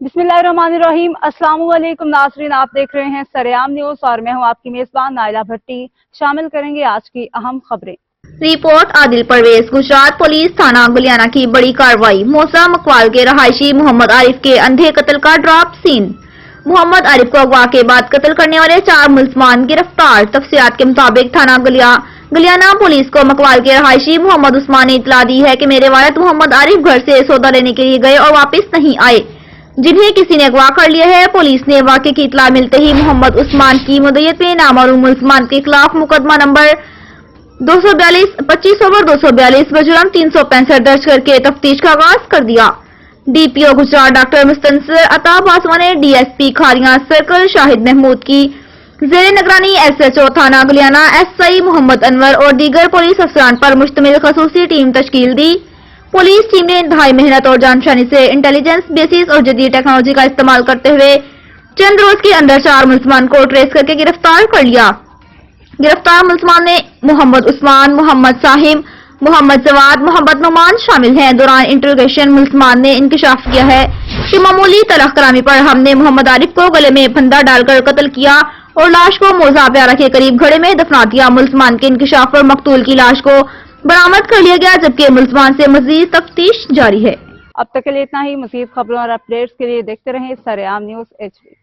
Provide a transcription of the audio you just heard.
बिस्मिल्लाहिर्रहमानिर्रहीम। अस्सलाम वालेकुम नाज़रीन, आप देख रहे हैं सरेआम न्यूज़ और मैं हूं आपकी मेज़बान नाइला भट्टी। शामिल करेंगे आज की अहम खबरें। रिपोर्ट आदिल परवेज। गुजरात पुलिस थाना गुलियाना की बड़ी कार्रवाई। मौसा मकवाल के रहायशी मोहम्मद आरिफ के अंधे कत्ल का ड्रॉप सीन। मोहम्मद आरिफ को अगवा के बाद कत्ल करने वाले 4 मुलजमान गिरफ्तार। तफसीलात के मुताबिक थाना गुलियाना पुलिस को मकवाल के रहायशी मोहम्मद उस्मान ने इतला दी है कि मेरे वालिद मोहम्मद आरिफ घर से सौदा लेने के लिए गए और वापस नहीं आए, जिन्हें किसी ने अगवा कर लिया है। पुलिस ने वाक़े की इतला मिलते ही मोहम्मद उस्मान की मुद्दत में नामालूम मुलजमान के खिलाफ मुकदमा नंबर 25/242 बजुर्म 365 दर्ज करके तफ्तीश का आगाज कर दिया। डीपीओ गुजरात डॉक्टर मुस्तनसर अता बासवा ने डीएसपी खारियां सर्कल शाहिद महमूद की ज़ेरे निगरानी एसएचओ थाना गुलियाना एसआई मोहम्मद अनवर और दीगर पुलिस अफसरान पर मुश्तमिल खसूसी टीम तश्कील दी। पुलिस टीम ने इंतहाई मेहनत और जानशनी से इंटेलिजेंस बेसिस और जदीद टेक्नोलॉजी का इस्तेमाल करते हुए चंद रोज के अंदर 4 मुलजमान को ट्रेस करके गिरफ्तार कर लिया। गिरफ्तार मुलजमान में मोहम्मद उस्मान, मोहम्मद साहिम, मोहम्मद जवाद, मोहम्मद नुमान शामिल हैं। दौरान इंटरोगेशन मुलजमान ने इंकशाफ किया है कि मामूली तलख कलामी पर हमने मोहम्मद आरिफ को गले में फंदा डालकर कत्ल किया और लाश को मौजा प्यारा के करीब घड़े में दफना दिया। मुलजमान के इंकशाफ पर मकतूल की लाश को बरामद कर लिया गया, जबकि मुलजमान से मजीद तफ्तीश जारी है। अब तक के लिए इतना ही। मज़ीद खबरों और अपडेट्स के लिए देखते रहें सरेआम न्यूज़ HD।